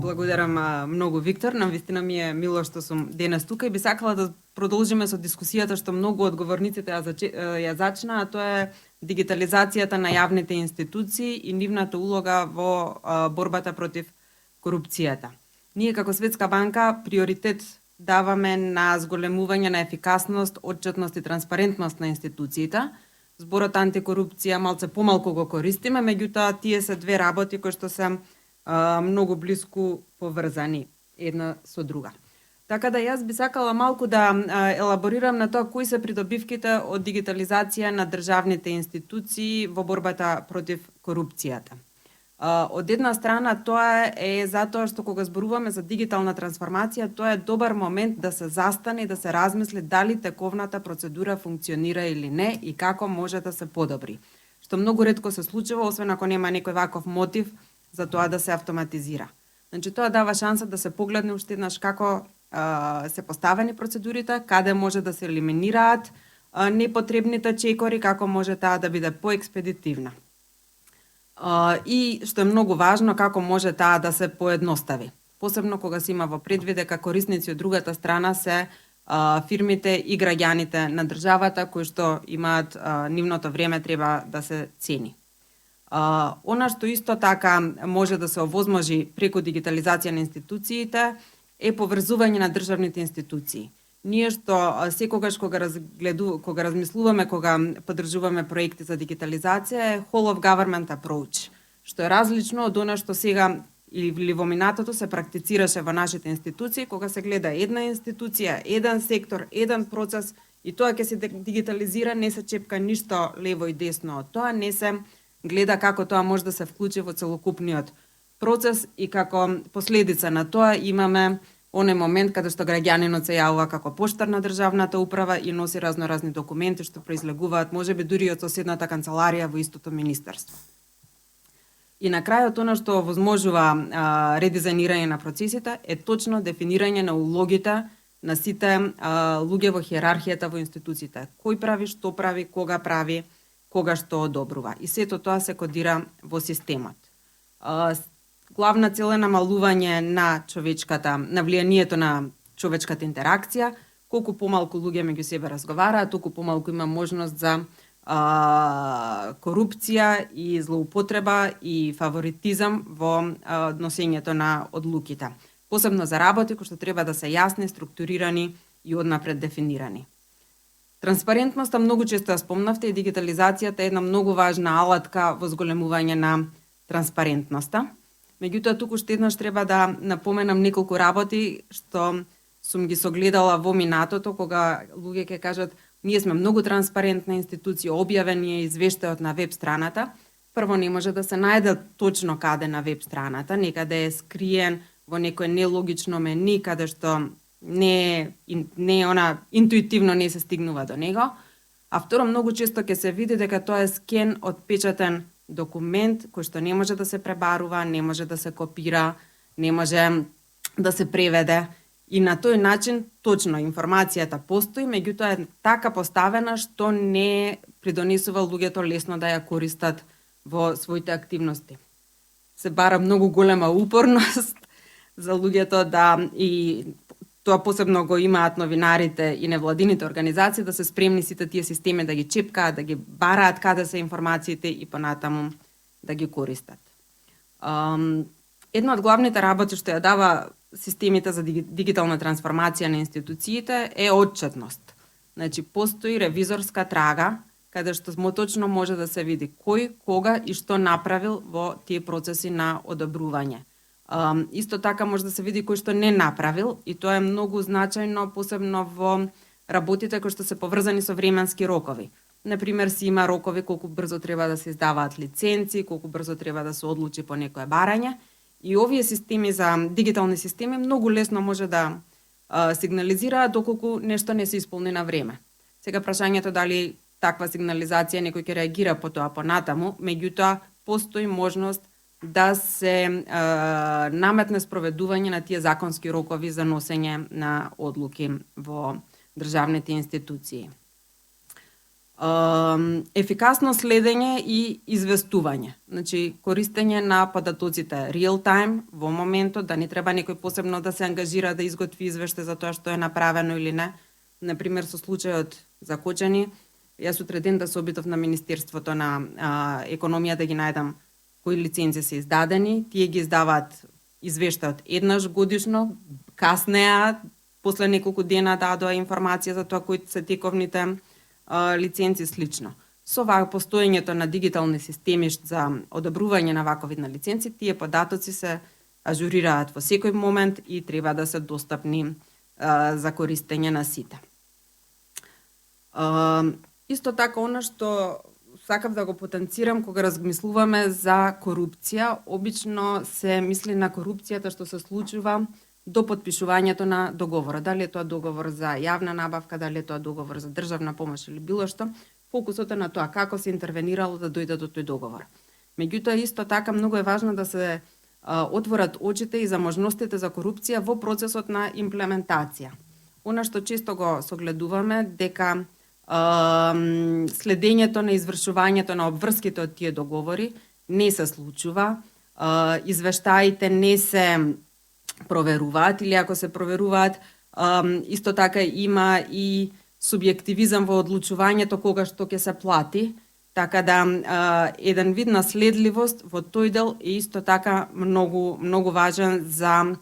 Благодарам многу, Виктор. Навистина ми е мило што сум денес тука и би сакала да продолжиме со дискусијата што многу од говорниците ја зачнаа, а тоа е дигитализацијата на јавните институции и нивната улога во борбата против корупцијата. Ние како Светска банка приоритет даваме на зголемување на ефикасност, отчетност и транспарентност на институциите. Зборот антикорупција малце помалку го користиме, меѓутоа тие се две работи кои што се многу блиску поврзани една со друга. Така да јас би сакала малку да елаборирам на тоа кои се придобивките од дигитализација на државните институции во борбата против корупцијата. Од една страна тоа е затоа што кога зборуваме за дигитална трансформација, тоа е добар момент да се застане и да се размисли дали тековната процедура функционира или не и како може да се подобри. Што многу ретко се случува, освен ако нема некој ваков мотив за тоа да се автоматизира. Значи, тоа дава шанса да се погледне уште еднаш како се поставени процедурите, каде може да се елиминираат непотребните чекори, како може таа да биде поекспедитивна. И што е многу важно, како може таа да се поедностави. Посебно кога се има во предвид дека корисници од другата страна се фирмите и граѓаните на државата кои што имаат нивното време треба да се цени. Она што исто така може да се овозможи преку дигитализација на институциите е поврзување на државните институции. Ние што секогаш кога размислуваме, кога поддржуваме проекти за дигитализација е whole of government approach, што е различно од она што сега или во минатото се практицираше во нашите институции, кога се гледа една институција, еден сектор, еден процес и тоа ќе се дигитализира, не се чепка ништо лево и десно од тоа, не се гледа како тоа може да се вклучи во целокупниот процес и како последица на тоа имаме оној момент каде што граѓанинот се јавува како поштар на државната управа и носи разноразни документи што произлегуваат можеби дури од соседната канцеларија во истото министерство. И на крајот она што возможува редизајнирање на процесите е точно дефинирање на улогите на сите луѓе во хиерархијата во институциите. Кој прави, што прави, кога што одобрува. И сето тоа се кодира во системот. Главна цел е намалување на влијанието на човечката интеракција. Колку помалку луѓе меѓу себе разговараат, толку помалку има можност за корупција и злоупотреба и фаворитизам во носењето на одлуките. Посебно за работи кои што треба да се јасни, структурирани и однапред дефинирани. Транспарентноста многу често ја спомнавте и дигитализацијата е една многу важна алатка во зголемување на транспарентноста. Меѓутоа, туку уште еднаш треба да напоменам неколку работи што сум ги согледала во минатото, кога луѓе ќе кажат ние сме многу транспарентна институција, објавен е извештајот на веб страната. Прво не може да се најде точно каде на веб страната, некаде е скриен во некој нелогично мени, каде што не она интуитивно не се стигнува до него. А второ, многу често ќе се види дека тоа е скен од печатен документ кој што не може да се пребарува, не може да се копира, не може да се преведе. И на тој начин точно информацијата постои, меѓутоа е така поставена што не придонесува луѓето лесно да ја користат во своите активности. Се бара многу голема упорност за луѓето да и тоа посебно го имаат новинарите и невладините организации да се спремни сите тие системи да ги чепкаат, да ги бараат каде се информациите и понатаму да ги користат. Една од главните работи што ја дава системите за дигитална трансформација на институциите е отчетност. Значи, постои ревизорска трага, каде што точно може да се види кој, кога и што направил во тие процеси на одобрување. Исто така може да се види кој што не направил и тоа е многу значајно, посебно во работите кои што се поврзани со временски рокови. Например, си има рокови колку брзо треба да се издаваат лиценци, колку брзо треба да се одлучи по некое барање. И овие системи за дигитални системи многу лесно може да сигнализираат доколку нешто не се исполни на време. Сега прашањето дали таква сигнализација некој ќе реагира по тоа понатаму, меѓутоа постои можност да се наметне спроведување на тие законски рокови за носење на одлуки во државните институции. ефикасно следење и известување. Значи, користење на податоците real time во моментот, да не треба некој посебно да се ангажира да изготви извештај за тоа што е направено или не. Например, со случајот за Кочани, јас утре ден да се обидов на Министерството на економија да ги најдам кои лицензи се издадени. Тие ги издаваат извештајот еднаш годишно, каснеа, после неколку дена дадоа информација за тоа кои се тековните лиценци слично. Со постоењето на дигитални системи за одобрување на ваков вид на лиценци, тие податоци се ажурираат во секој момент и треба да се достапни за користење на сите. Исто така, она што сакав да го потенцирам кога размислуваме за корупција, обично се мисли на корупцијата што се случува до потпишувањето на договора. Дали е тоа договор за јавна набавка, дали е тоа договор за државна помош или било што, фокусот е на тоа како се интервенирало да дојде до тој договор. Меѓутоа, исто така, многу е важно да се отворат очите и за можностите за корупција во процесот на имплементација. Она што често го согледуваме, дека следењето на извршувањето на обврските од тие договори не се случува, извештаите не се проверуваат или ако се проверуваат, исто така има и субјективизам во одлучувањето кога што ќе се плати, така да еден вид на следливост во тој дел е исто така многу важен за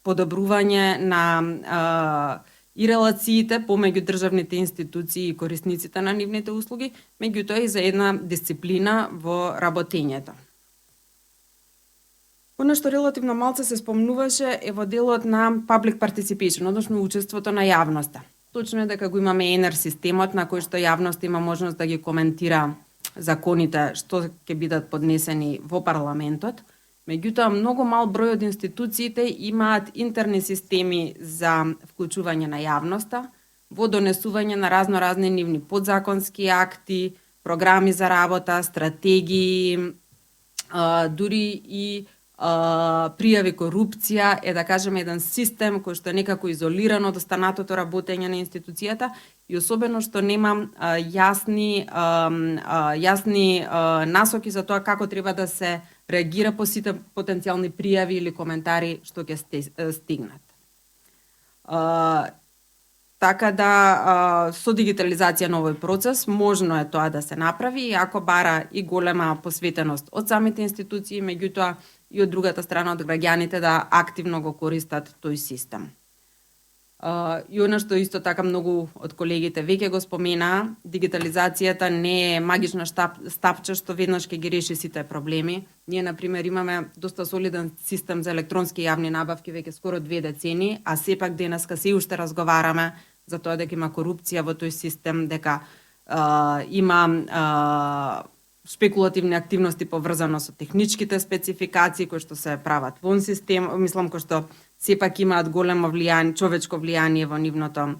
подобрување на и релациите помеѓу државните институции и корисниците на нивните услуги, меѓутоа и за една дисциплина во работењето. Она што релативно малце се спомнуваше е во делот на public participation, односно учеството на јавноста. Точно е дека го имаме ЕНЕР системот на кој што јавноста има можност да ги коментира законите што ќе бидат поднесени во парламентот. Меѓутоа, многу мал број од институциите имаат интерни системи за вклучување на јавноста во донесување на разноразни нивни подзаконски акти, програми за работа, стратегии, дури и пријави корупција, е да кажеме еден систем кој што е некако изолиран од останатото работење на институцијата и особено што нема јасни насоки за тоа како треба да се реагира по сите потенцијални пријави или коментари што ќе стигнат. Така да, со дигитализација на овој процес, можно е тоа да се направи, иако бара и голема посветеност од самите институции, меѓутоа и од другата страна од граѓаните да активно го користат тој систем. И она што исто така многу од колегите веќе го споменаа, дигитализацијата не е магична стапче што веднаш ќе ги реши сите проблеми. Ние, например, имаме доста солиден систем за електронски јавни набавки веќе скоро 2 децени, а сепак денеска се уште разговараме за тоа дека има корупција во тој систем, дека има шпекулативни активности поврзано со техничките спецификации кои што се прават вон систем, мислам кои што сепак имаат големо влијание, човечко влијание во нивното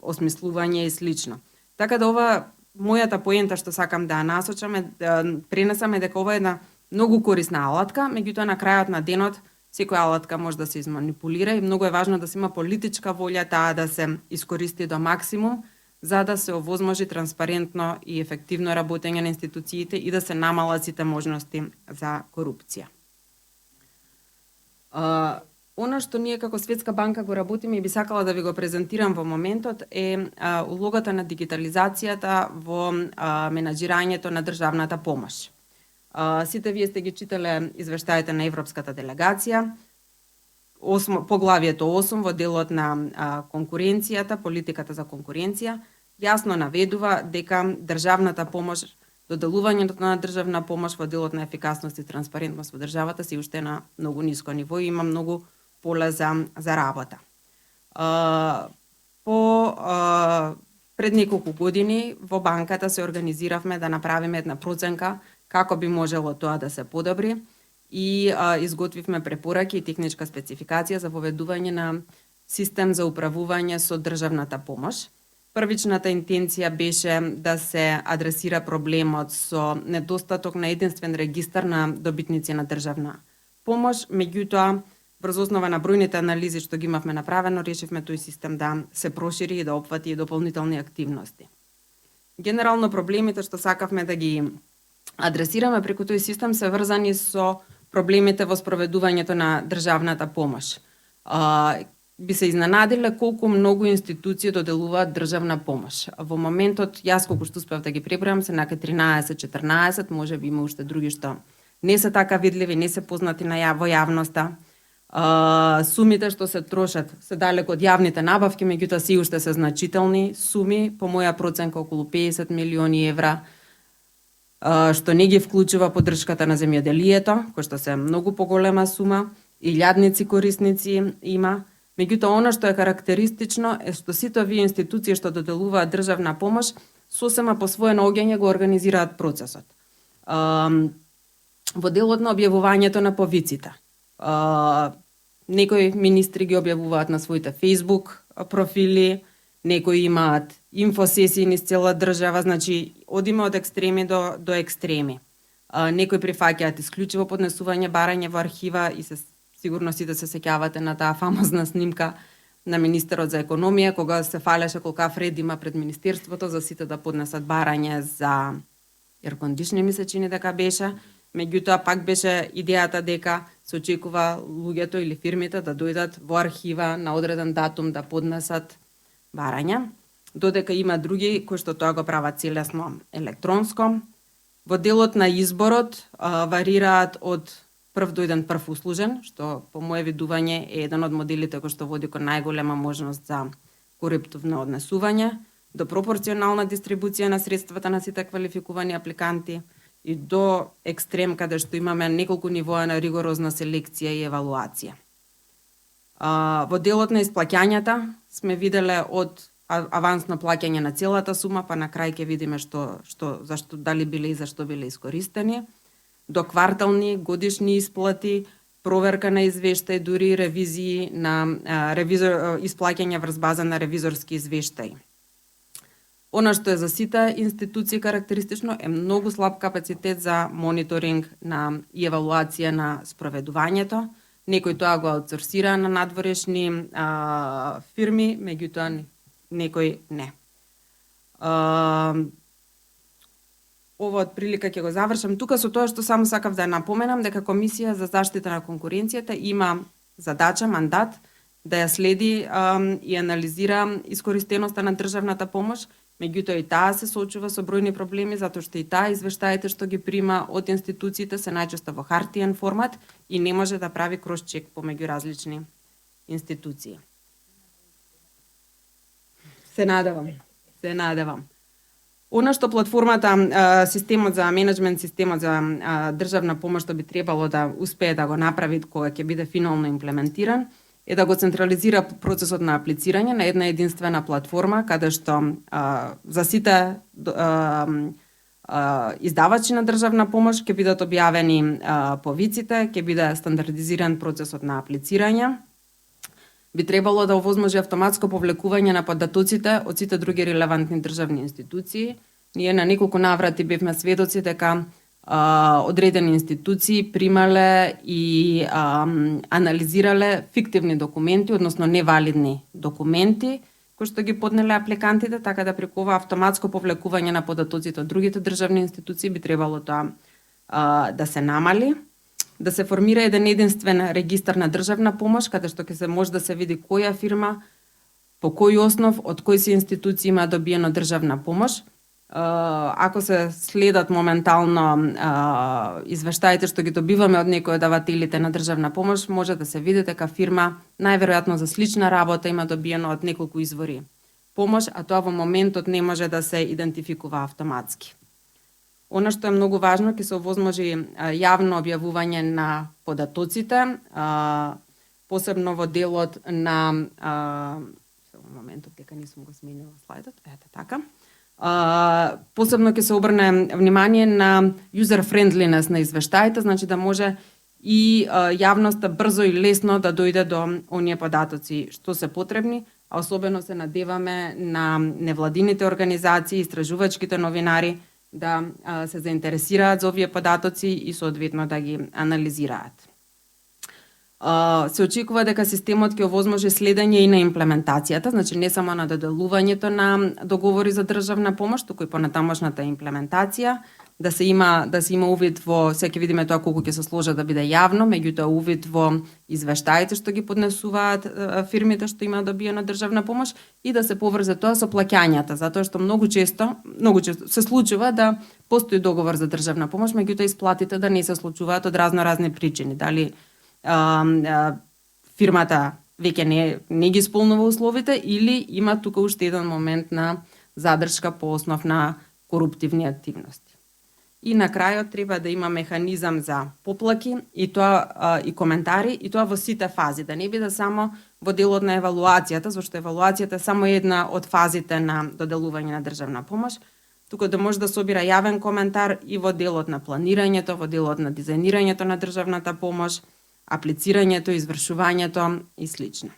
осмислување и слично. Така да ова мојата поента што сакам да насочам пренесам дека ова е една многу корисна алатка, меѓутоа на крајот на денот секоја алатка може да се изманипулира и многу е важно да се има политичка волја таа да се искористи до максимум за да се овозможи транспарентно и ефективно работење на институциите и да се намалат сите можности за корупција. Она што ние како Светска банка го работиме и би сакала да ви го презентирам во моментот е улогата на дигитализацијата во менаџирањето на државната помош. Сите вие сте ги читале извештаите на Европската делегација, поглавието 8 во делот на конкуренцијата, политиката за конкуренција, јасно наведува дека државната помош, доделувањето на државна помош во делот на ефикасност и транспарентност во државата се уште на многу ниско ниво и има многу поле за работа. Пред неколку години во банката се организиравме да направиме една проценка како би можело тоа да се подобри и изготвивме препораки и техничка спецификација за воведување на систем за управување со државната помош. Првичната интенција беше да се адресира проблемот со недостаток на единствен регистар на добитници на државна помош, меѓутоа врз основа на бројните анализи што ги имавме направено, решивме тој систем да се прошири и да опфати и дополнителни активности. Генерално проблемите што сакавме да ги адресираме преку тој систем се врзани со проблемите во спроведувањето на државната помош. Би се изненадиле колку многу институции доделуваат државна помош. Во моментот, јас колку што успеав да ги пребројам, се нака 13-14, може би има уште други што не се така видливи, не се познати во јавноста. Сумите што се трошат се далеко од јавните набавки, меѓутоа си уште се значителни суми, по моја проценка околу 50 милиони евра, што не ги вклучува поддршката на земјоделието, кој што се многу поголема сума, илјадници корисници има. Меѓутоа, она што е карактеристично е што сите овие институции што доделуваат државна помош, сосема по свое наоѓање го организираат процесот. Во делот на објавувањето на повиците. Некои министри ги објавуваат на своите Facebook профили, некои имаат инфосесии низ цела држава, значи одиме од екстреми до екстреми. Некои прифаќаат исклучиво поднесување барање во архива и сигурно сите се сеќавате на таа фамозна снимка на министерот за економија, кога се фалеше колкав ред има пред министерството за сите да поднесат барање за еркондишни, ми се чини дека беше. Меѓутоа пак беше идејата дека се очекува луѓето или фирмите да дојдат во архива на одреден датум да поднесат барања, додека има други кои што тоа го прават целесно електронско. Во делот на изборот варираат од прв дојден прв услужен, што по моје видување е еден од моделите кој што води кон најголема можност за коруптивно однесување, до пропорционална дистрибуција на средствата на сите квалификувани апликанти и до екстрем каде што имаме неколку нивоа на ригорозна селекција и евалуација. Во делот на исплаќањата сме виделе од авансно плаќање на целата сума, па на крај ќе видиме зашто дали биле и зашто биле искористени, до квартални, годишни исплати, проверка на извештај, дури ревизии на исплаќање врз база на ревизорски извештаи. Она што е за сите институции карактеристично е многу слаб капацитет за мониторинг и евалуација на спроведувањето. Некој тоа го аутсорсира на надворешни фирми, меѓутоа некој не. Ова од прилика ќе го завршам тука со тоа што само сакав да напоменам дека Комисија за заштита на конкуренцијата има задача, мандат да ја следи и анализира искористеноста на државната помош. Меѓутоа и таа се соочува со бројни проблеми затоа што и таа извештаите што ги прима од институциите се најчесто во хартиен формат и не може да прави кросчек помеѓу различни институции. Се надевам. Она што платформата, системот за менеджмент, системот за државна помош што би требало да успее да го направи кога ќе биде финално имплементиран, е да го централизира процесот на аплицирање на една единствена платформа, каде што за сите издавачи на државна помош ќе бидат објавени повиците, ќе биде стандардизиран процесот на аплицирање. Би требало да овозможи автоматско повлекување на податоците од сите други релевантни државни институции. Ние на неколку наврати бевме сведоци дека одредени институции примале и анализирале фиктивни документи, односно невалидни документи, кои што ги поднеле апликантите, така да преку ова автоматско повлекување на податоците од другите државни институции би требало тоа да се намали, да се формира еден единствен регистар на државна помош, каде што ќе се може да се види која фирма, по кој основ, од кои се институции има добиено државна помош. Ако се следат моментално извештаите што ги добиваме од некои од давателите на државна помош, може да се види дека фирма најверојатно за слична работа има добиено од неколку извори помош, а тоа во моментот не може да се идентификува автоматски. Она што е многу важно, ќе се овозможи јавно објавување на податоците, посебно во делот на моментот дека не сум го сменила слайдот, ете така. Посебно ќе се обрне внимание на user friendliness на извештаите, значи да може и јавноста брзо и лесно да дојде до оние податоци што се потребни, а особено се надеваме на невладините организации, истражувачките новинари да се заинтересираат за овие податоци и соодветно да ги анализираат. Се очекува дека системот ќе овозможи следење и на имплементацијата, значи не само на доделувањето на договори за државна помош, туку и понатамошната имплементација, да се има увид во, сега ќе видиме тоа колку ќе се сложи да биде јавно, меѓутоа увид во извештаите што ги поднесуваат фирмите што имаат добиена државна помош и да се поврзе тоа со плаќањата, затоа што многу често се случува да постои договор за државна помош, меѓутоа исплатите да не се случуваат од разни причини, дали фирмата веќе не ги исполнува условите или има тука уште еден момент на задршка по основ на коруптивни активности. И на крајот треба да има механизам за поплаки и тоа и коментари и тоа во сите фази, да не биде само во делот на евалуацијата, зашто евалуацијата е само една од фазите на доделување на државна помош, туку да може да собира јавен коментар и во делот на планирањето, во делот на дизајнирањето на државната помош, аплицирањето, извршувањето и слично.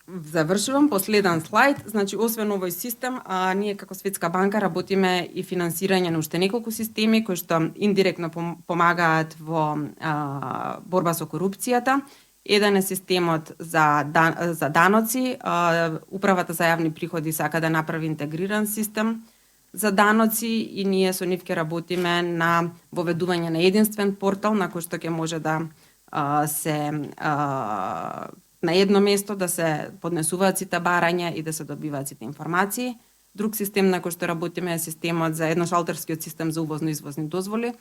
Завршувам последен слайд, значи освен овој систем, ние како Светска банка работиме и финансирање на уште неколку системи кои што индиректно помагаат во борба со корупцијата. Еден е системот за даноци, Управата за јавни приходи сака да направи интегриран систем за даноци и ние со нив ќе работиме на воведување на единствен портал на кој што ќе може да се на едно место да се поднесуваат сите барања и да се добиваат сите информации. Друг систем на кој што работиме е системот за едношалтерскиот систем за увозно-извозни дозволи,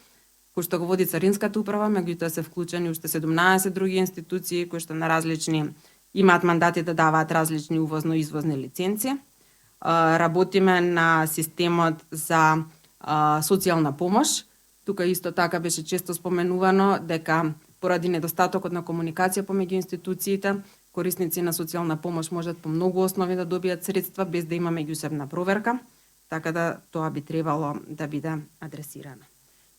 кој што го води Царинската управа, меѓутоа се вклучени уште 17 други институции кои што на различни имаат мандати да даваат различни увозно-извозни лиценци. Работиме на системот за социјална помош. Тука исто така беше често споменувано дека поради недостатокот на комуникација помеѓу институциите, корисници на социјална помош можат по многу основи да добијат средства без да има меѓусебна проверка, така да тоа би требало да биде адресирано.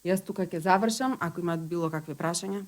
Јас тука ќе завршам, ако имаат било какви прашања.